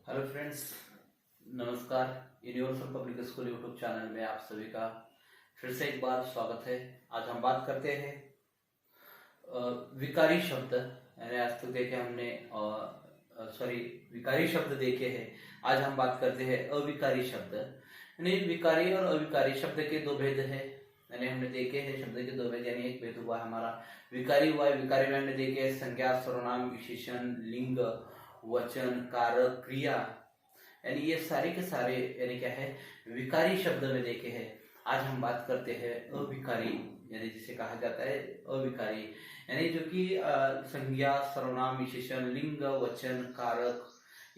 Hello friends, नमस्कार। Universal public school YouTube channel में आप सभी का फिर से एक बार स्वागत है। आज हम बात करते हैं विकारी शब्द। यानी आज तक देखे हमने विकारी शब्द देखे हैं। आज हम बात करते हैं अविकारी शब्द। यानी विकारी और अविकारी शब्द के दो भेद है। यानी हमने देखे हैं शब्द के दो भेद। यानी एक भेद हुआ हमारा विकारी हुआ है। विकारी में हमने देखे संज्ञा, सर्वनाम, विशेषण, लिंग, वचन, कारक, क्रिया, यानी ये सारे के सारे यानी क्या है विकारी शब्द में देखे हैं। आज हम बात करते हैं अविकारी, यानी जिसे कहा जाता है अविकारी, यानी जो कि संज्ञा, सर्वनाम, विशेषण, लिंग, वचन, कारक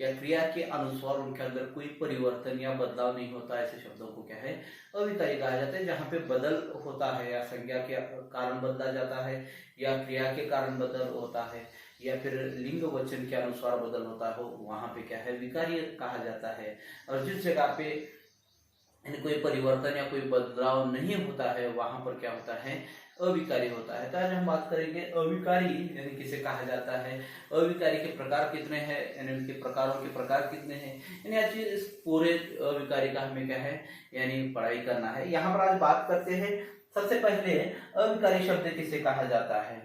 या क्रिया के अनुसार उनके अंदर कोई परिवर्तन या बदलाव नहीं होता। ऐसे शब्दों को क्या है अविकारी कहा जाता है। जहाँ पे बदल होता है या संज्ञा के कारण बदला जाता है या क्रिया के कारण बदल होता है या फिर लिंग वचन के अनुसार बदल होता हो, वहां पे क्या है विकारी कहा जाता है। और जिस जगह पे कोई परिवर्तन या कोई बदलाव नहीं होता है वहां पर क्या होता है अविकारी होता है। तो आज हम बात करेंगे अविकारी यानी किसे कहा जाता है, अविकारी के प्रकार कितने हैं, यानी उनके प्रकारों के प्रकार कितने हैं। यानी आज इस पूरे अविकारी का हमें क्या है यानी पढ़ाई करना है। यहाँ पर आज बात करते हैं सबसे पहले अविकारी शब्द किसे कहा जाता है।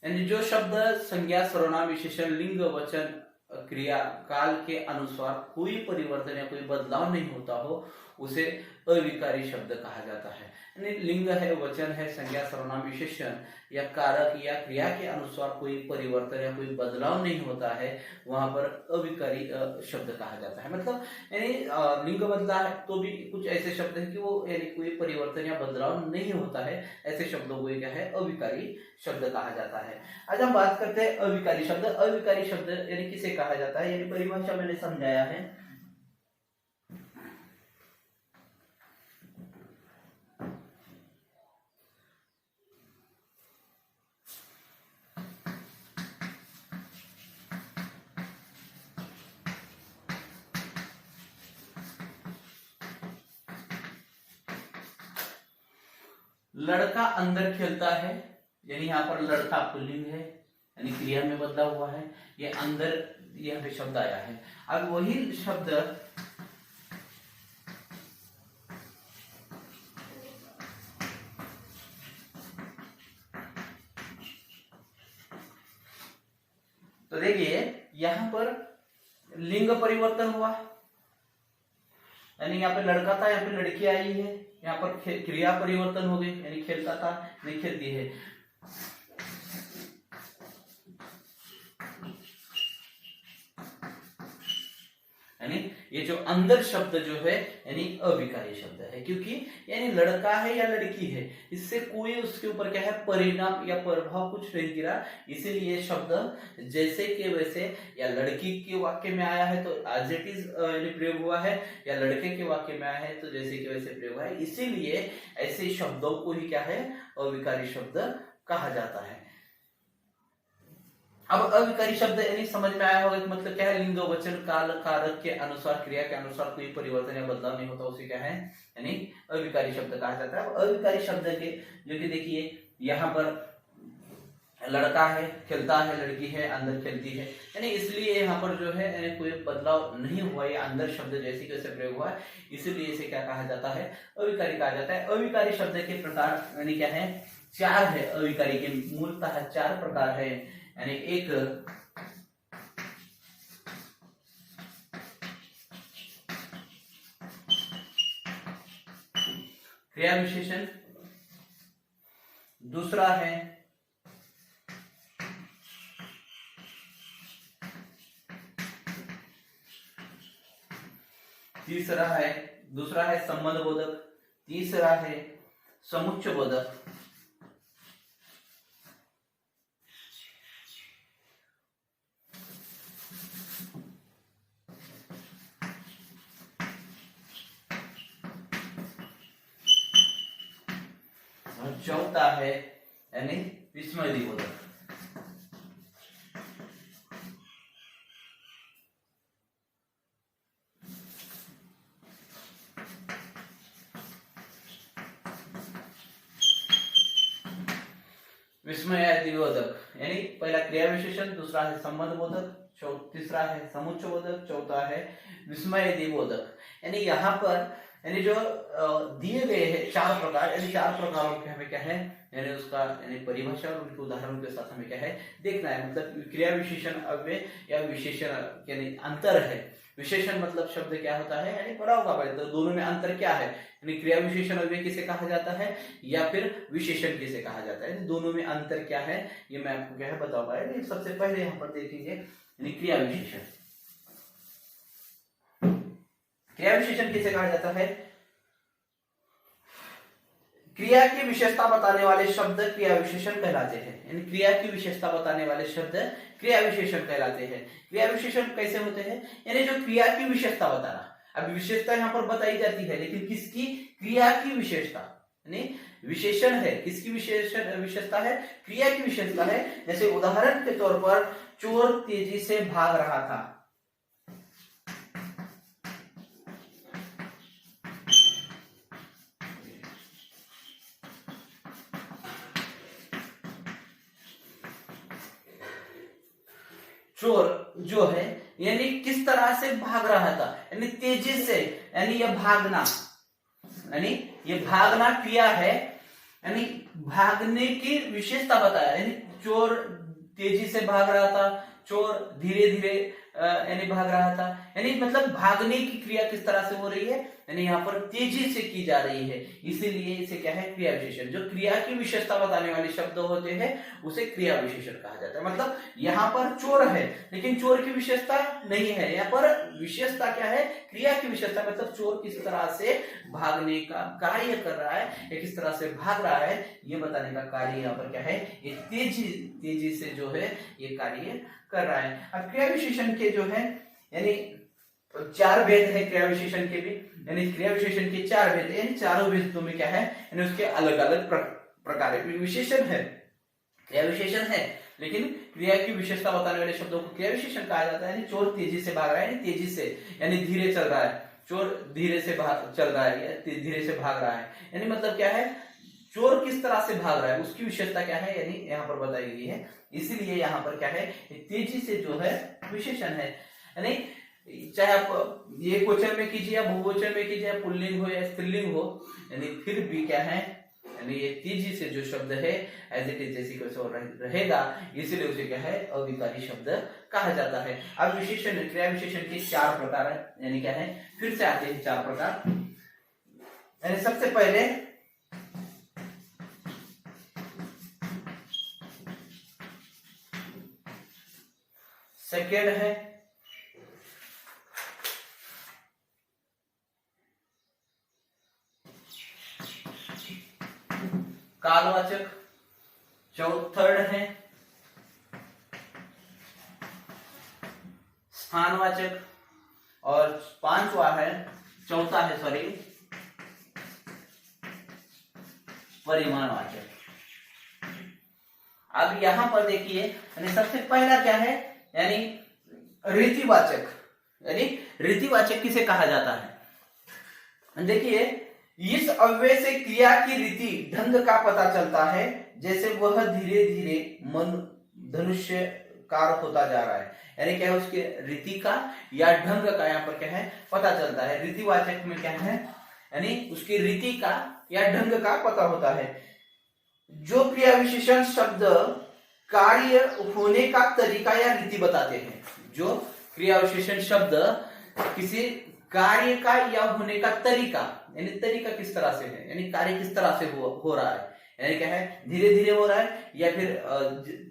यानी जो शब्द संज्ञा, सर्वनाम, विशेषण, लिंग, वचन, क्रिया, काल के अनुसार कोई परिवर्तन या कोई बदलाव नहीं होता हो उसे अविकारी शब्द कहा जाता है। यानी लिंग है, वचन है, संज्ञा, सर्वनाम, विशेषण या कारक या क्रिया के अनुसार कोई परिवर्तन या कोई बदलाव नहीं होता है, वहां पर अविकारी शब्द कहा जाता है। मतलब यानी लिंग बदला है तो भी कुछ ऐसे शब्द है कि वो यानी कोई परिवर्तन या बदलाव नहीं होता है, ऐसे शब्दों को क्या है अविकारी शब्द कहा जाता है। आज हम बात करते हैं अविकारी शब्द। अविकारी शब्द यानी किसे कहा जाता है, यानी परिभाषा मैंने समझाया है। लड़का अंदर खेलता है, यानी यहाँ पर लड़का पुल्लिंग है, यानी क्रिया में बदला हुआ है। ये अंदर यहाँ पे शब्द आया है। अब वही शब्द तो देखिए यहाँ पर लिंग परिवर्तन हुआ, यानी यहाँ पे लड़का था, यहाँ पे लड़की आई है। यहाँ पर क्रिया परिवर्तन हो गई, यानी खेलता था नहीं खेलती है। यानी ये जो अंदर शब्द जो है यानी अविकारी शब्द है, क्योंकि यानी लड़का है या लड़की है, इससे कोई उसके ऊपर क्या है परिणाम या प्रभाव कुछ नहीं गिरा। इसीलिए शब्द जैसे के वैसे या लड़की के वाक्य में आया है तो एज इट इज प्रयोग हुआ है, या लड़के के वाक्य में आया है तो जैसे के वैसे प्रयोग हुआ है। इसीलिए ऐसे शब्दों को ही क्या है अविकारी शब्द कहा जाता है। अब अविकारी शब्द यानी समझ में आया होगा कि मतलब क्या है लिंग, वचन, काल, कारक के अनुसार, क्रिया के अनुसार कोई परिवर्तन या बदलाव नहीं होता, उसे क्या है यानी अविकारी शब्द कहा जाता है। अविकारी शब्द के जो कि देखिए यहाँ पर लड़का है, खेलता है, लड़की है, अंदर खेलती है, यानी इसलिए यहाँ पर जो है कोई बदलाव नहीं हुआ, ये अंदर शब्द जैसे कैसे प्रयोग हुआ है, इसीलिए इसे क्या कहा जाता है अविकारी कहा जाता है। अविकारी शब्द के प्रकार यानी क्या है चार है। अविकारी के मूलतः चार प्रकार है। यानी एक क्रिया विशेषण, दूसरा है दूसरा है संबंध बोधक, तीसरा है समुच्चय बोधक, चौथा है यानी विस्मय बोधक। विस्मय दिवोधक यानी पहला क्रिया विशेषण, दूसरा है संबंध बोधक, तीसरा है समुच्चयबोधक, चौथा है विस्मयदिबोधक। यानी यहाँ पर यानी जो दिए गए हैं 4 प्रकार, यानी 4 प्रकारों के हमें क्या है यानी उसका यानी परिभाषा और उनके उदाहरणों के साथ हमें क्या है देखना है। मतलब क्रिया विशेषण अव्यय या विशेषण यानी अंतर है। विशेषण मतलब शब्द क्या होता है यानी पढ़ा होगा भाई, तो दोनों में अंतर क्या है यानी क्रिया विशेषण अव्यय किसे कहा जाता है या फिर विशेषण किसे कहा जाता है, दोनों में अंतर क्या है ये मैं आपको क्या है बताऊंगा। सबसे पहले यहाँ पर देखेंगे यानी क्रिया विशेषण। क्रिया विशेषण किसे कहा जाता है? क्रिया की विशेषता बताने वाले शब्द क्रिया विशेषण कहलाते हैं। यानी क्रिया की विशेषता बताने वाले शब्द क्रिया विशेषण कहलाते हैं। क्रिया विशेषण कैसे होते हैं? यानी जो क्रिया की विशेषता बताना। अब विशेषता यहाँ पर बताई जाती है, लेकिन किसकी? क्रिया की विशेषता। यानी विशेषण है किसकी विशेषता है? क्रिया की विशेषता है। जैसे उदाहरण के तौर पर चोर तेजी से भाग रहा था। चोर जो है यानी किस तरह से भाग रहा था, यानी तेजी से, यानी यह भागना, यानी ये भागना क्रिया है, यानी भागने की विशेषता बताया। यानी चोर तेजी से भाग रहा था, चोर धीरे धीरे यानी भाग रहा था, यानी मतलब भागने की क्रिया किस तरह से हो रही है यानी यहाँ पर तेजी से की जा रही है, इसीलिए इसे क्या है क्रिया विशेषण। जो क्रिया की विशेषता बताने वाले शब्द होते हैं उसे क्रिया विशेषण कहा जाता है। मतलब यहाँ पर चोर है लेकिन चोर की विशेषता नहीं है, यहाँ पर विशेषता क्या है? क्रिया की विशेषता। मतलब चोर किस तरह से भागने का कार्य कर रहा है या किस तरह से भाग रहा है ये बताने का कार्य यहाँ पर क्या है, ये तेजी से जो है ये कार्य कर रहा है। अब क्रिया विशेषण के जो है यानी 4 भेद है क्रिया विशेषण के भी, यानी क्रिया विशेषण के 4 भेद है, यानी चारों भेदों में क्या है यानी उसके अलग अलग प्रकार विशेषण है, क्रिया विशेषण है, लेकिन क्रिया की विशेषता बताने वाले शब्दों को क्रिया विशेषण कहा जाता है। यानी चोर तेजी से भाग रहा है, यानी तेजी से यानी धीरे चल रहा है, चोर धीरे से चल रहा है या धीरे से भाग रहा है, यानी मतलब क्या है चोर किस तरह से भाग रहा है उसकी विशेषता क्या है यानी यहाँ पर बताई गई है। इसीलिए यहाँ पर क्या है तेजी से जो है विशेषण है। यानी चाहे आप ये क्वेश्चन में कीजिए या बहुवचन में कीजिए, पुल्लिंग हो या स्त्रीलिंग हो, यानी फिर भी क्या है यानी ये तेजी से जो शब्द है एज इट इज जैसी वैसे रहेगा, इसीलिए उसे क्या है अविकारी शब्द कहा जाता है। अब विशेषण क्रिया विशेषण के 4 प्रकार है, यानी क्या है फिर से आते हैं 4 प्रकार। यानी सबसे पहले सेकेंड है कालवाचक, थर्ड है स्थानवाचक और चौथा है परिमाणवाचक। अब यहां पर देखिए यानी सबसे पहला क्या है यानी रीतिवाचक। यानी रीतिवाचक किसे कहा जाता है? देखिए इस अव्यय से क्रिया की रीति ढंग का पता चलता है, जैसे वह धीरे धीरे मन धनुष्यकार होता जा रहा है। यानी क्या है उसके रीति का या ढंग का यहाँ पर क्या है पता चलता है। रीतिवाचक में क्या है यानी उसकी रीति का या ढंग का पता होता है। जो क्रिया विशेषण शब्द कार्य होने का तरीका या रीति बताते हैं, जो क्रिया विशेषण शब्द किसी कार्य का या होने का तरीका, यानी तरीका किस तरह से है यानी कार्य किस तरह से हो रहा है, यानी क्या है धीरे धीरे हो रहा है या फिर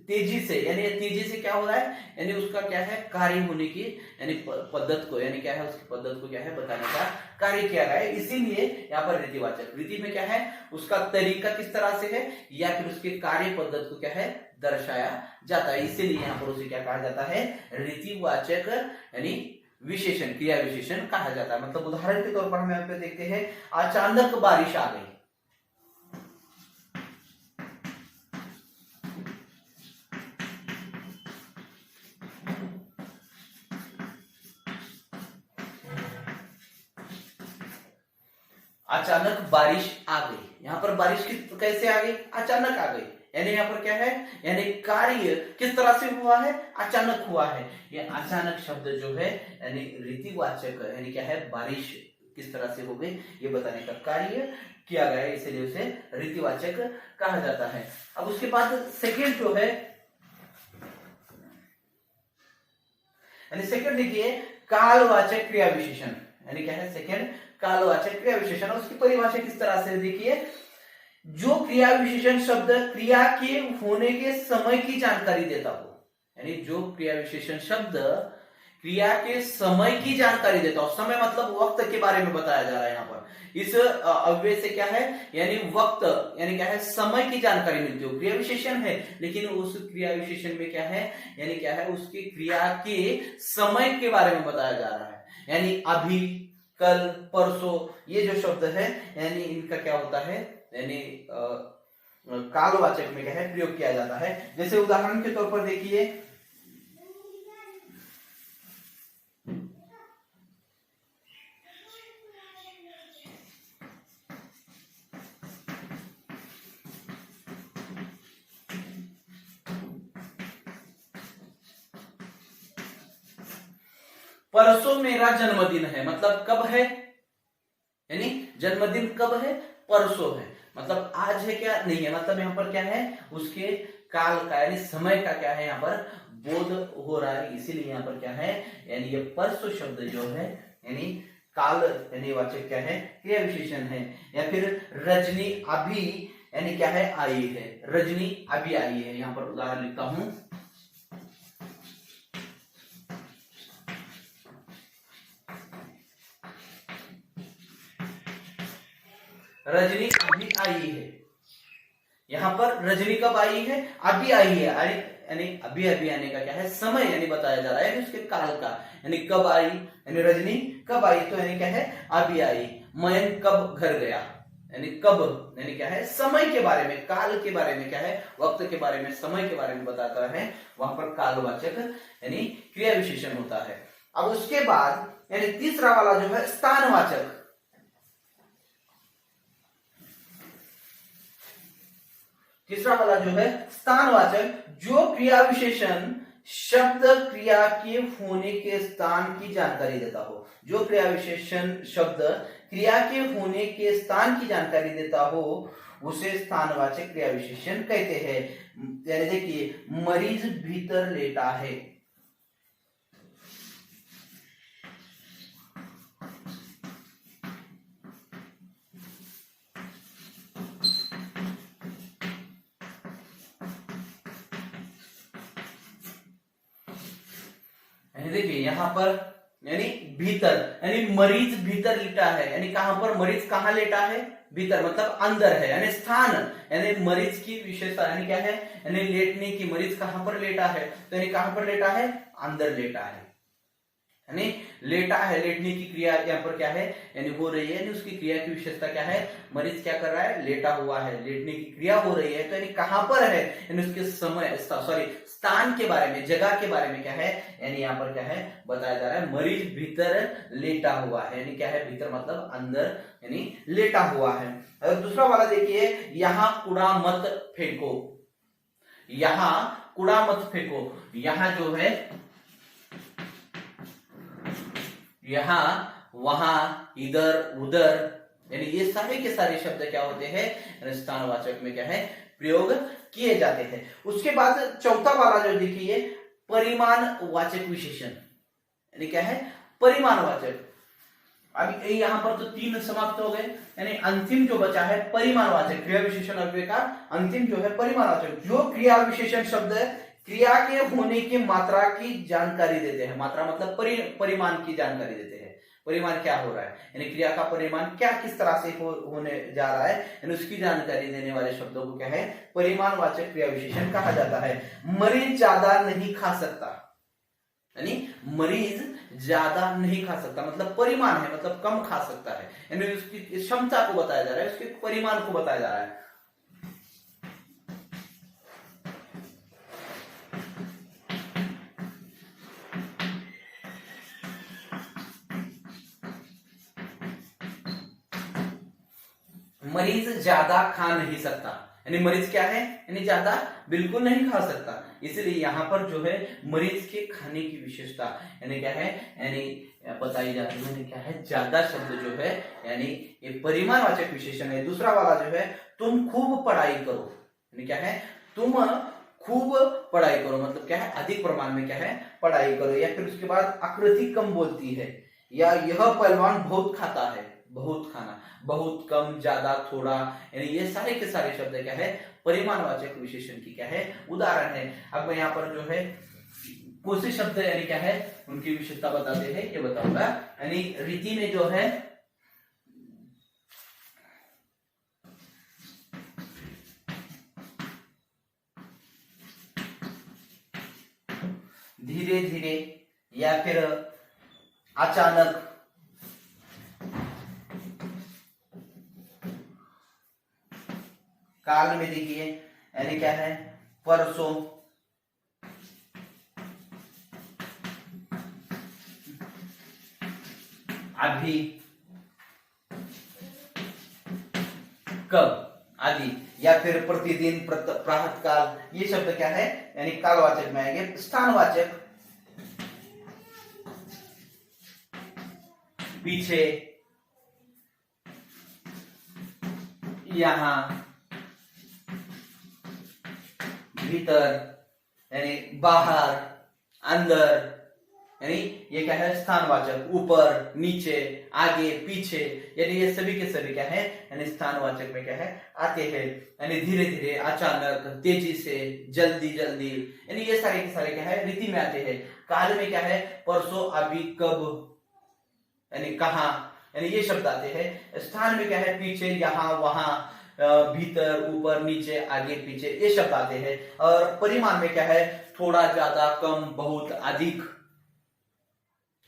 तेजी से, यानी तेजी से क्या हो रहा है यानी उसका क्या है कार्य होने की यानी पद्धत को, यानी क्या है उसकी पद्धत को क्या है बताने का कार्य किया गया है। इसीलिए यहाँ पर रीतिवाचक, रीति में क्या है उसका तरीका किस तरह से है या फिर उसके कार्य पद्धत को क्या है दर्शाया जाता है, इसीलिए यहाँ पर उसे क्या कहा जाता है रीतिवाचक यानी विशेषण क्रिया विशेषण कहा जाता है। मतलब उदाहरण के तौर पर हम यहाँ पे देखते हैं अचानक बारिश आ गई। अचानक बारिश आ गई, यहाँ पर बारिश कैसे आ गई? अचानक आ गई, यानी यहाँ पर क्या है, यानी कार्य किस तरह से हुआ है, अचानक हुआ है। ये अचानक शब्द जो है यानी रीतिवाचक यानी क्या है, बारिश किस तरह से हो गई ये बताने का कार्य किया गया है, इसलिए उसे रीतिवाचक कहा जाता है। अब उसके बाद सेकेंड जो है, यानी सेकेंड देखिए कालवाचक क्रिया विशेषण, यानी क्या है सेकेंड कालवाचक क्रिया विशेषण। उसकी परिभाषा किस तरह से देखिए, जो क्रिया विशेषण शब्द क्रिया के होने के समय की जानकारी देता हो, यानी जो क्रिया विशेषण शब्द क्रिया के समय की जानकारी देता हो, समय मतलब वक्त के बारे में बताया जा रहा है यहाँ पर। इस अव्यय से क्या है, यानी वक्त यानी क्या है, समय की जानकारी मिलती हो। क्रिया विशेषण है लेकिन उस क्रिया विशेषण में क्या है, यानी क्या है, उसकी क्रिया के समय के बारे में बताया जा रहा है। यानी अभी, कल, परसों, ये जो शब्द है यानी इनका क्या होता है, यानी कालवाचक में क्या है प्रयोग किया जाता है। जैसे उदाहरण के तौर पर देखिए, परसों मेरा जन्मदिन है, मतलब कब है, यानी जन्मदिन कब है, परसों है, मतलब आज है क्या, नहीं है, मतलब यहाँ पर क्या है, उसके काल का यानी समय का क्या है यहाँ पर बोध हो रहा है, इसीलिए यहाँ पर क्या है, यानी ये परसों शब्द जो है यानी काल यानी वाचक क्या है, क्रिया विशेषण है। या फिर रजनी अभी यानी क्या है, आई है, रजनी अभी आई है। यहाँ पर उदाहरण लिखता हूं, रजनी अभी आई है। यहां पर रजनी कब आई है, अभी आई है, यानी अभी अभी आने का क्या है, समय यानी बताया जा रहा है, यानी उसके काल का, यानी कब आई, यानी रजनी कब आई, तो यानी क्या है, अभी आई। मयंक कब घर गया, यानी कब यानी क्या है, समय के बारे में, काल के बारे में क्या है, वक्त के बारे में, समय के बारे में बताता है, वहां पर कालवाचक यानी क्रिया विशेषण होता है। अब उसके बाद यानी तीसरा वाला जो है स्थानवाचक, तीसरा वाला जो है स्थानवाचक, जो क्रिया विशेषण शब्द क्रिया के होने के स्थान की जानकारी देता हो, जो क्रिया विशेषण शब्द क्रिया के होने के स्थान की जानकारी देता हो उसे स्थानवाचक क्रिया विशेषण कहते हैं। यानी देखिए, मरीज भीतर लेटा है, देखिए यहाँ पर यानी भीतर, यानी मरीज भीतर लेटा है, यानी कहां पर, मरीज कहां लेटा है, भीतर मतलब अंदर है, यानी स्थान, यानी मरीज की विशेषता यानी क्या है, यानी लेटने की, मरीज कहां पर लेटा है, तो यानी कहां पर लेटा है, अंदर लेटा है, यानी लेटा है, लेटने की क्रिया यहाँ पर क्या है, यानी हो रही है, यानी उसकी क्रिया की विशेषता क्या है, मरीज क्या कर रहा है, लेटा हुआ है, लेटने की क्रिया हो रही है, तो यानी कहां पर है, यानी उसके समय सॉरी स्थान के बारे में, जगह के बारे में क्या है, यानी यहाँ पर क्या है बताया जा रहा है, मरीज भीतर लेटा हुआ है, यानी क्या है, भीतर मतलब अंदर यानी लेटा हुआ है। और दूसरा वाला देखिए, यहाँ कूड़ा मत फेंको, यहाँ कूड़ा मत फेंको, यहाँ जो है यहाँ, वहां, इधर, उधर, यानी ये सारे के सारे शब्द क्या होते हैं, स्थानवाचक में क्या है प्रयोग किए जाते हैं। उसके बाद चौथा वाला जो देखिए, परिमाणवाचक विशेषण, यानी क्या है, परिमाणवाचक। अभी यहाँ पर तो 3 समाप्त हो गए, यानी अंतिम जो बचा है परिमाणवाचक, क्रिया विशेषण अव्यय का अंतिम जो है परिमाणवाचक, जो क्रिया विशेषण शब्द क्रिया के होने की मात्रा की जानकारी देते हैं, मात्रा मतलब परिमाण की जानकारी देते हैं, परिमाण क्या हो रहा है, यानी क्रिया का परिमाण क्या किस तरह से होने जा रहा है, यानी उसकी जानकारी देने वाले शब्दों को क्या है, परिमाणवाचक क्रिया विशेषण कहा जाता है। मरीज ज्यादा नहीं खा सकता, यानी मरीज ज्यादा नहीं खा सकता मतलब परिमाण है, मतलब कम खा सकता है, यानी उसकी क्षमता को बताया जा रहा है, उसके परिमाण को बताया जा रहा है। मरीज ज्यादा खा नहीं सकता, यानी मरीज क्या है, यानी ज्यादा बिल्कुल नहीं खा सकता, इसलिए यहाँ पर जो है मरीज के खाने की विशेषता यानी क्या है, यानी बताई जाती है। यानी क्या है, ज्यादा शब्द जो है यानी ये परिमाणवाचक विशेषण है। दूसरा वाला जो है तुम खूब पढ़ाई करो, यानी क्या है, तुम खूब पढ़ाई करो मतलब क्या है, अधिक प्रमाण में क्या है पढ़ाई करो। या फिर उसके बाद आकृति कम बोलती है, या यह पहलवान बहुत खाता है, बहुत खाना, बहुत कम, ज्यादा, थोड़ा, यानी ये सारे के सारे शब्द क्या है परिमाणवाचक विशेषण की क्या है उदाहरण है। अब मैं यहाँ पर जो है कौन से शब्द यानी क्या है उनकी विशेषता बताते हैं ये बताऊंगा। यानी रीति में जो है धीरे धीरे या फिर अचानक, काल में देखिए यानी क्या है परसों, अभी, कब आदि, या फिर प्रतिदिन, प्रातः काल, ये शब्द क्या है यानी कालवाचक में आएंगे। स्थानवाचक पीछे, यहां, भीतर यानी बाहर, अंदर, यानी ये क्या है स्थानवाचक, ऊपर, नीचे, आगे, पीछे, यानी ये सभी के सभी क्या है यानी स्थानवाचक में क्या है आते हैं। यानी धीरे धीरे, अचानक, तेजी से, जल्दी जल्दी, यानी ये सारे के सारे क्या है रीति में आते हैं। काल में क्या है परसों, अभी, कब, यानी कहाँ, यानी ये शब्द आते हैं। स्थान में क्या है पीछे, यहाँ, वहां, भीतर, ऊपर, नीचे, आगे, पीछे, ये शब्द आते हैं। और परिमाण में क्या है थोड़ा, ज्यादा, कम, बहुत, अधिक,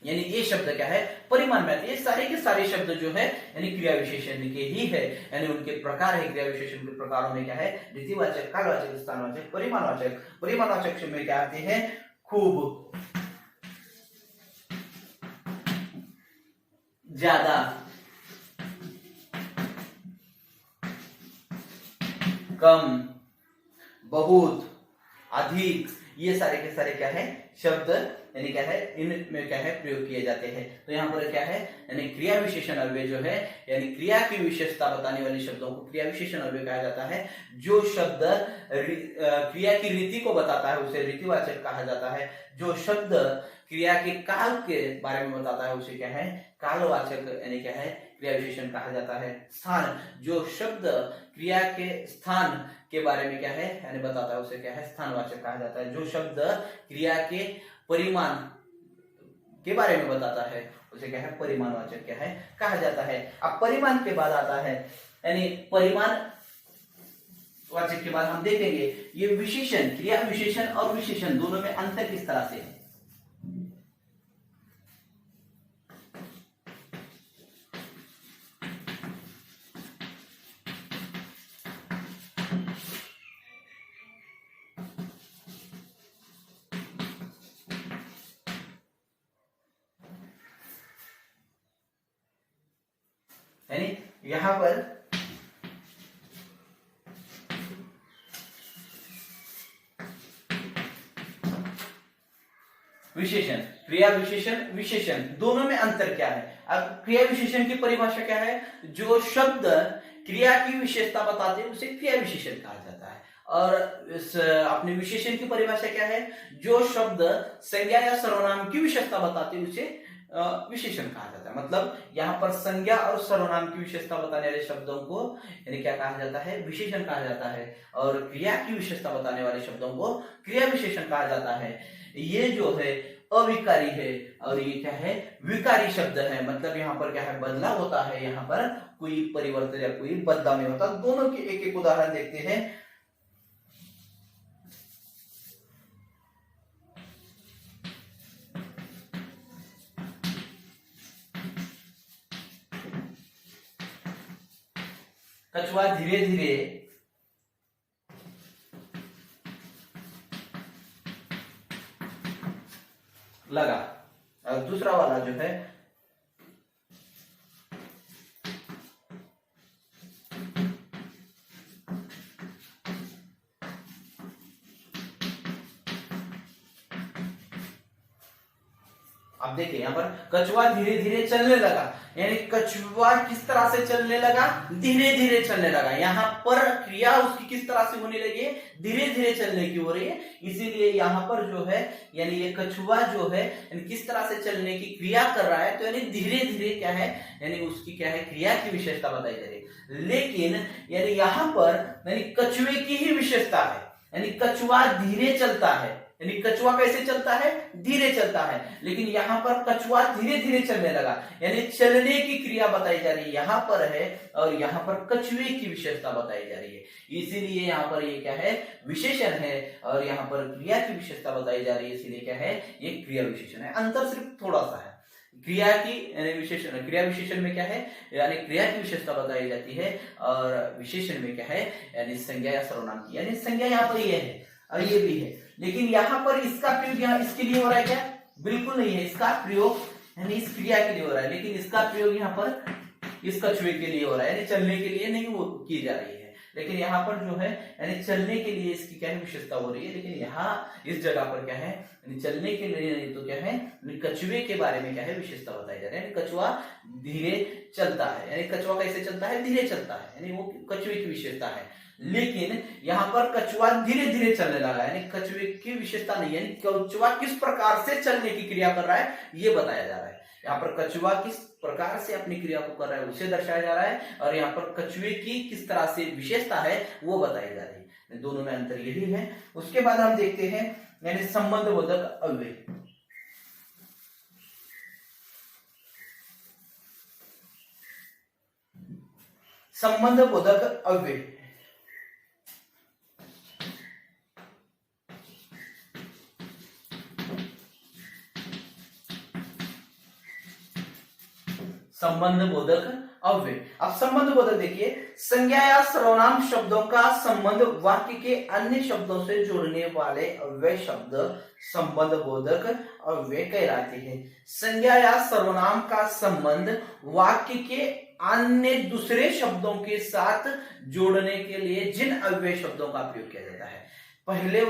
यानी ये शब्द क्या है परिमाण में आते हैं। ये सारे के सारे शब्द जो है यानी क्रिया विशेषण के ही है, यानी उनके प्रकार है। क्रिया विशेषण के प्रकारों में क्या है रीतिवाचक, कालवाचक, स्थानवाचक, परिमाणवाचक। परिमाणवाचक में क्या आते हैं खूब, ज्यादा, कम, बहुत, अधिक, ये सारे के सारे क्या है शब्द यानी क्या है इनमें क्या है प्रयोग किए जाते हैं। तो यहाँ पर क्या है यानी क्रिया विशेषण अव्यय जो है यानी क्रिया की विशेषता बताने वाले शब्दों को क्रिया विशेषण अव्यय कहा जाता है। जो शब्द क्रिया की रीति को बताता है उसे रीतिवाचक कहा जाता है। जो शब्द क्रिया के काल के बारे में बताता है उसे क्या है कालवाचक यानी क्या है क्रिया विशेषण कहा जाता है। स्थान, जो शब्द क्रिया के स्थान के बारे में क्या है यानी बताता है उसे क्या है स्थानवाचक कहा जाता है। जो शब्द क्रिया के परिमाण के बारे में बताता है उसे क्या है परिमाणवाचक क्या है कहा जाता है। अब परिमाण के बाद आता है यानी परिमाण वाचक के बाद हम देखेंगे ये विशेषण, क्रिया विशेषण और विशेषण दोनों में अंतर किस तरह से है। यानी यहां पर विशेषण, क्रिया विशेषण, विशेषण दोनों में अंतर क्या है। अब क्रिया विशेषण की परिभाषा क्या है, जो शब्द क्रिया की विशेषता बताते हैं उसे क्रिया विशेषण कहा जाता है। और इस अपने विशेषण की परिभाषा क्या है, जो शब्द संज्ञा या सर्वनाम की विशेषता बताते हैं उसे विशेषण कहा जाता है। मतलब यहाँ पर संज्ञा और सर्वनाम की विशेषता बताने वाले शब्दों को यानी क्या कहा जाता है विशेषण कहा जाता है। और क्रिया की विशेषता बताने वाले शब्दों को क्रिया विशेषण कहा जाता है। ये जो है अविकारी है और ये क्या है विकारी शब्द है। मतलब यहाँ पर क्या है बदलाव होता है, यहाँ पर कोई परिवर्तन या कोई बदलाव नहीं होता। दोनों के एक एक उदाहरण देखते हैं। कछुआ धीरे धीरे लगा। और दूसरा वाला जो है अब देखिए यहाँ पर कछुआ धीरे धीरे चलने लगा, यानी कछुआ किस तरह से चलने लगा, धीरे धीरे चलने लगा। यहाँ पर क्रिया उसकी किस तरह से होने लगी है, धीरे धीरे चलने की हो रही है। इसीलिए यहाँ पर जो है यानी ये कछुआ जो है किस तरह से चलने की क्रिया कर रहा है, तो यानी धीरे धीरे क्या है, यानी उसकी क्या है, क्रिया की विशेषता बताई जा रही है। लेकिन यानी यहाँ पर यानी कछुए की ही विशेषता है, यानी कछुआ धीरे चलता है, यानी कछुआ कैसे चलता है, धीरे चलता है। लेकिन यहाँ पर कछुआ धीरे धीरे चलने लगा, यानी चलने की क्रिया बताई जा रही है यहाँ पर है, और यहाँ पर कछुए की विशेषता बताई जा रही है। इसीलिए यहाँ पर ये क्या है, विशेषण है, और यहाँ पर क्रिया की विशेषता बताई जा रही है, इसीलिए क्या है, ये क्रिया विशेषण है। अंतर सिर्फ थोड़ा सा है, क्रिया की यानी विशेषण, क्रिया विशेषण में क्या है, यानी क्रिया की विशेषता बताई जाती है, और विशेषण में क्या है, यानी संज्ञा या सर्वनाम की, यानी संज्ञा यहाँ पर ये है और ये भी है। लेकिन यहाँ पर इसका प्रयोग यहाँ इसके लिए हो रहा है क्या, बिल्कुल नहीं है। इसका प्रयोग यानी इस क्रिया के लिए हो रहा है, लेकिन इसका प्रयोग यहाँ पर इस कछुए के लिए हो रहा है, यानी चलने के लिए नहीं वो की जा रही है। लेकिन यहाँ पर जो है यानी चलने के लिए इसकी क्या है, विशेषता हो रही है। लेकिन यहाँ इस जगह पर क्या है, यानी चलने के लिए नहीं तो क्या है, कछुए के बारे में क्या है, विशेषता बताई जा रही है। कछुआ धीरे चलता है, यानी कछुआ कैसे चलता है, धीरे चलता है, यानी वो कछुए की विशेषता है। लेकिन यहाँ पर कछुआ धीरे धीरे चलने लगा, यानी कछुए की विशेषता नहीं है, यानी कछुआ किस प्रकार से चलने की क्रिया कर रहा है ये बताया जा रहा है। यहाँ पर कछुआ किस प्रकार से अपनी क्रिया को कर रहा है उसे दर्शाया जा रहा है, और यहाँ पर कछुए की किस तरह से विशेषता है वो बताई जा रही है। दोनों में अंतर यही है। उसके बाद हम देखते हैं यानी संबंध बोधक अव्यय। संबंध बोधक अव्यय संबंध बोधक अव्यय। अब संबंध बोधक देखिए, संज्ञा या सर्वनाम शब्दों का संबंध वाक्य के अन्य शब्दों से जोड़ने वाले अव्यय शब्द संबंध बोधक अव्यय कहलाते हैं। संज्ञा या सर्वनाम का संबंध वाक्य के अन्य दूसरे शब्दों के साथ जोड़ने के लिए जिन अव्यय शब्दों का प्रयोग किया जाता है, पहले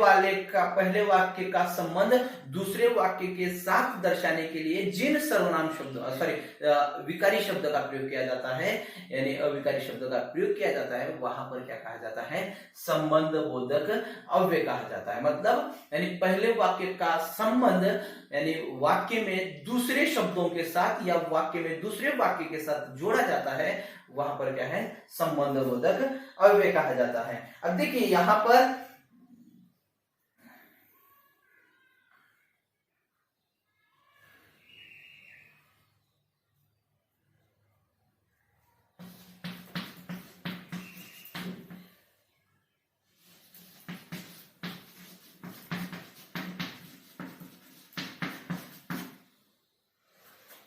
वाक्य का संबंध दूसरे वाक्य के साथ दर्शाने के लिए जिन सर्वनाम शब्द विकारी शब्द का प्रयोग किया जाता है, यानी अविकारी शब्द का प्रयोग किया जाता है, वहां पर क्या कहा जाता है, संबंध बोधक अव्यय कहा जाता है। मतलब यानी पहले वाक्य का संबंध यानी वाक्य में दूसरे शब्दों के साथ या वाक्य में दूसरे वाक्य के साथ जोड़ा जाता है, वहां पर क्या है, संबंध बोधक अव्यय कहा जाता है। अब देखिए यहां पर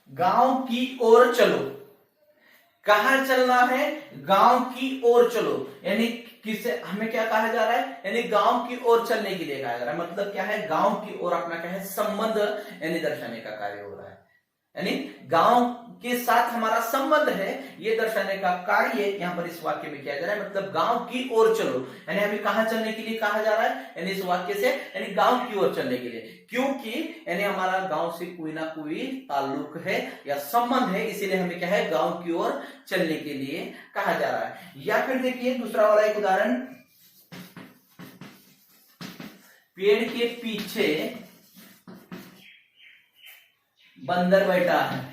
गांव की ओर चलो, कहां चलना है, गांव की ओर चलो, यानी किसे हमें क्या कहा जा रहा है, यानी गांव की ओर चलने के लिए कहा जा रहा है। मतलब क्या है, गांव की ओर अपना क्या है, संबंध यानी दर्शाने का कार्य हो रहा है, यानी गांव के साथ हमारा संबंध है ये दर्शाने का कार्य यहाँ पर इस वाक्य में किया जा रहा है। मतलब गांव की ओर चलो, यानी हमें कहां चलने के लिए कहा जा रहा है, यानी इस वाक्य से यानी गांव की ओर चलने के लिए, क्योंकि यानी हमारा गांव से कोई ना कोई ताल्लुक है या संबंध है, इसीलिए हमें क्या है, गांव की ओर चलने के लिए कहा जा रहा है। या फिर देखिए दूसरा वाला एक उदाहरण, पेड़ के पीछे बंदर बैठा है,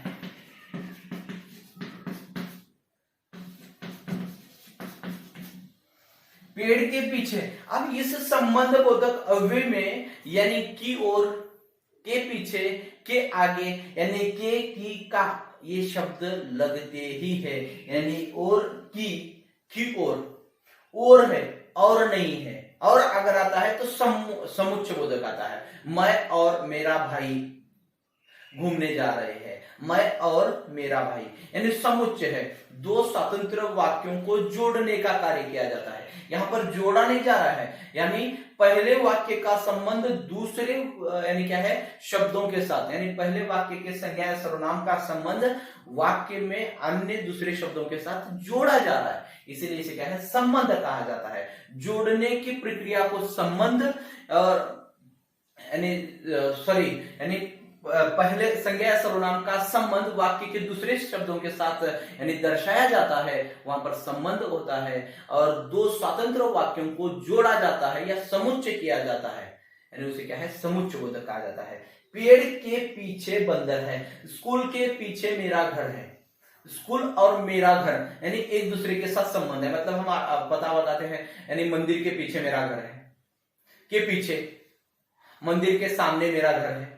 पेड़ के पीछे। अब इस संबंध बोधक अव्यय में यानी की ओर, के पीछे, के आगे, यानी के, की, का ये शब्द लगते ही है, यानी और की और है और नहीं है, और अगर आता है तो समुच्चय बोधक आता है। मैं और मेरा भाई घूमने जा रहे हैं, मैं और मेरा भाई यानी समुच्चय है। दो स्वतंत्र वाक्यों को जोड़ने का कार्य किया जाता है, यहां पर जोड़ा नहीं जा रहा है, यानी पहले वाक्य का संबंध दूसरे यानी क्या है, शब्दों के साथ, यानी पहले वाक्य के संज्ञा सर्वनाम का संबंध वाक्य में अन्य दूसरे शब्दों के साथ जोड़ा जा रहा है, इसीलिए इसे क्या है, संबंध कहा जाता है। जोड़ने की प्रक्रिया को संबंध और यानी पहले संज्ञा या सर्वनाम का संबंध वाक्य के दूसरे शब्दों के साथ यानी दर्शाया जाता है, वहां पर संबंध होता है, और दो स्वतंत्र वाक्यों को जोड़ा जाता है या समुच्चय किया जाता है, यानी उसे क्या है, समुच्चय बोधक कहा जाता है। पेड़ के पीछे बंदर है, स्कूल के पीछे मेरा घर है। स्कूल और मेरा घर यानी एक दूसरे के साथ संबंध है, मतलब हम बताते हैं, यानी मंदिर के पीछे मेरा घर है, के पीछे, मंदिर के सामने मेरा घर है,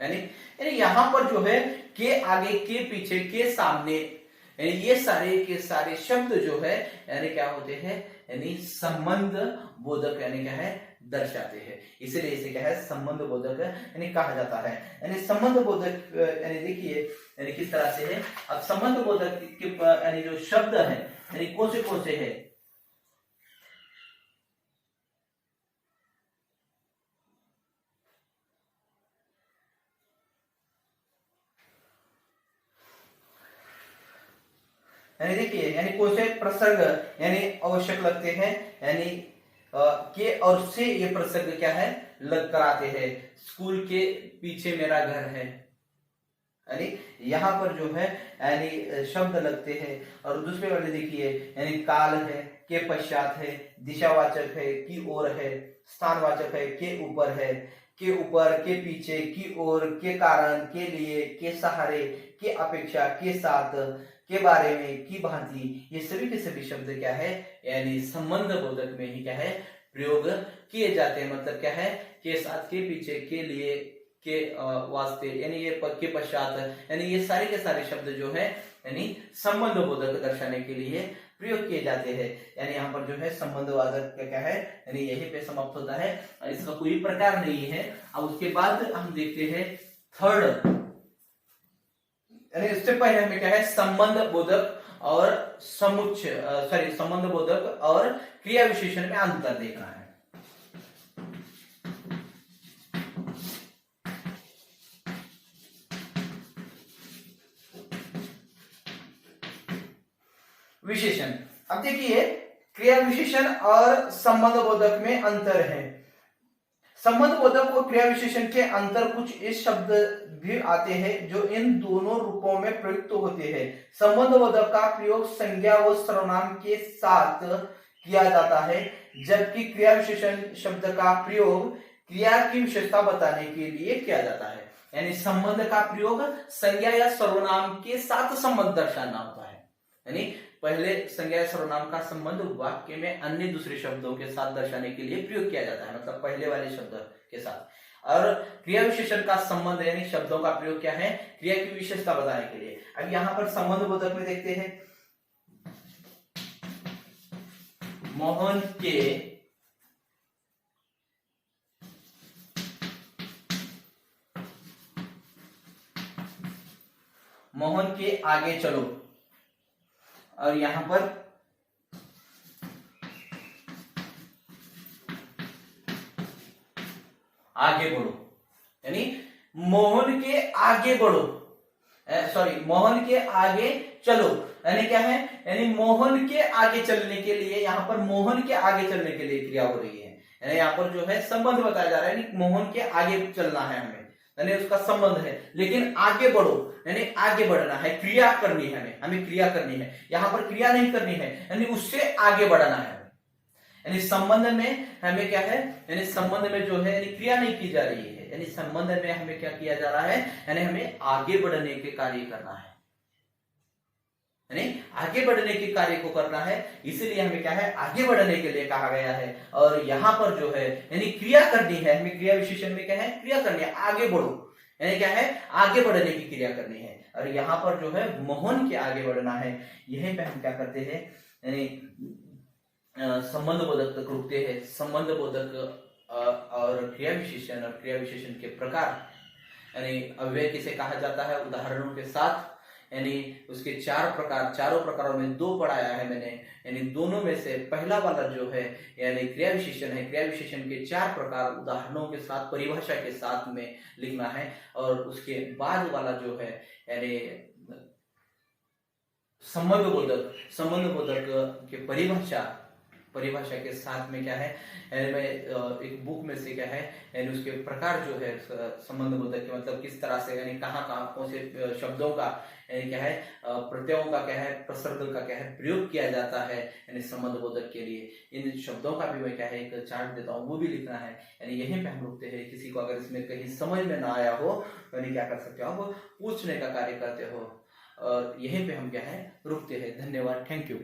यानी यहां पर जो है के आगे, के पीछे, के सामने, यानी ये सारे के सारे शब्द जो है यानी क्या होते हैं, यानी संबंध बोधक यानी क्या है, दर्शाते हैं। इसीलिए इसे क्या है, संबंध बोधक यानी कहा जाता है। यानी संबंध बोधक यानी देखिए यानी किस तरह से है। अब संबंध बोधक के यानी जो शब्द है यानी कौन से है, यानी देखिए यानी कौन से प्रसंग यानी आवश्यक लगते हैं, यानी के और से ये प्रसंग क्या है, लग कराते हैं। स्कूल के पीछे मेरा घर है, यानी यहाँ पर जो है यानी शब्द लगते हैं। और दूसरे वाले देखिए यानी काल है, के पश्चात है, दिशावाचक है, की ओर है, स्थानवाचक है, के ऊपर है, के ऊपर, के पीछे, की ओर, के कारण, के लिए, के सहारे, के अपेक्षा, के साथ, के बारे में, की भांति, ये सभी के सभी शब्द क्या है, यानी संबंध बोधक में ही क्या है, प्रयोग किए जाते हैं। मतलब क्या है, के साथ, के पीछे, के लिए, के वास्ते, यानी ये के पश्चात, यानी ये सारे के सारे शब्द जो है यानी संबंध बोधक दर्शाने के लिए प्रयोग किए जाते हैं। यानी यहाँ पर जो है संबंध वादक क्या है, यानी यही पे समाप्त होता है, इसका कोई प्रकार नहीं है। अब उसके बाद हम देखते हैं थर्ड, यानी इससे पहले हमें क्या है, संबंध बोधक और संबंध बोधक और क्रिया विशेषण में अंतर देखना है। विशेषण, अब देखिए क्रिया विशेषण और संबंध बोधक में अंतर है। संबंध बोधक और क्रिया विशेषण के अंतर कुछ इस शब्द भी आते हैं जो इन दोनों रूपों में प्रयुक्त होते हैं। संबंध बोधक का प्रयोग संज्ञा व सर्वनाम के साथ किया जाता है, जबकि क्रिया विशेषण शब्द का प्रयोग क्रिया की विशेषता बताने के लिए किया जाता है। यानी संबंध का प्रयोग संज्ञा या सर्वनाम के साथ संबंध दर्शाना होता है, यानी पहले संज्ञा सर्वनाम का संबंध वाक्य में अन्य दूसरे शब्दों के साथ दर्शाने के लिए प्रयोग किया जाता है, मतलब पहले वाले शब्द के साथ। और क्रिया विशेषण का संबंध यानी शब्दों का प्रयोग क्या है, क्रिया की विशेषता बताने के लिए। अब यहां पर संबंध बोधक में देखते हैं, मोहन के आगे चलो, और यहां पर आगे बढ़ो, यानी मोहन के आगे बढ़ो, मोहन के आगे चलो, यानी क्या है, यानी मोहन के आगे चलने के लिए, यहां पर मोहन के आगे चलने के लिए क्रिया हो रही है, यानी यहां पर जो है संबंध बताया जा रहा है, यानी मोहन के आगे चलना है हमें, यानी उसका संबंध है। लेकिन आगे बढ़ो यानी आगे बढ़ना है, क्रिया करनी है, हमें क्रिया करनी है, यहां पर क्रिया नहीं करनी है, यानी उससे आगे बढ़ना है। यानी संबंध में हमें क्या है, यानी संबंध में जो है यानी क्रिया नहीं की जा रही है, यानी संबंध में हमें क्या किया जा रहा है, यानी हमें आगे बढ़ने के कार्य करना है, यानी आगे बढ़ने के कार्य को करना है, इसलिए हमें क्या है, आगे बढ़ने के लिए कहा गया है। और यहाँ पर जो है यानी क्रिया करनी है, हमें क्रिया विशेषण में क्या है, क्रिया करनी है, आगे बढ़ो, यानी क्या है, आगे बढ़ने की क्रिया करनी है। और यहाँ पर जो है मोहन के आगे बढ़ना है, यहीं पे हम क्या करते हैं, यानी संबंध बोधक तक रुकते हैं। संबंध बोधक और क्रिया विशेषण और क्रिया विशेषण के प्रकार, यानी अव्यय किसे कहा जाता है, उदाहरणों के साथ, यानी उसके चार प्रकार, चारों प्रकारों में दो पढ़ाया है मैंने, यानी दोनों में से पहला वाला जो है यानी क्रिया विशेषण है, क्रिया विशेषण के चार प्रकार उदाहरणों के साथ, परिभाषा के साथ में लिखना है। और उसके बाद वाला जो है यानी संबंध बोधक के परिभाषा के साथ में क्या है, यानी मैं एक बुक में से क्या है, यानी उसके प्रकार जो है संबंध बोधक के मतलब किस तरह से, यानी कहाँ कहाँ कौन से शब्दों का यानी क्या है प्रत्ययों का क्या है, प्रसर्ग का क्या है प्रयोग किया जाता है यानी संबंध बोधक के लिए। इन शब्दों का भी मैं क्या है एक चार्ट देता हूँ, वो भी लिखना है। यानी यहीं पे हम रुकते हैं। किसी को अगर इसमें कहीं समझ में ना आया हो यानी क्या कर सकते हो आप, पूछने का कार्य करते हो। और यहीं पे हम क्या है रुकते हैं। धन्यवाद, थैंक यू।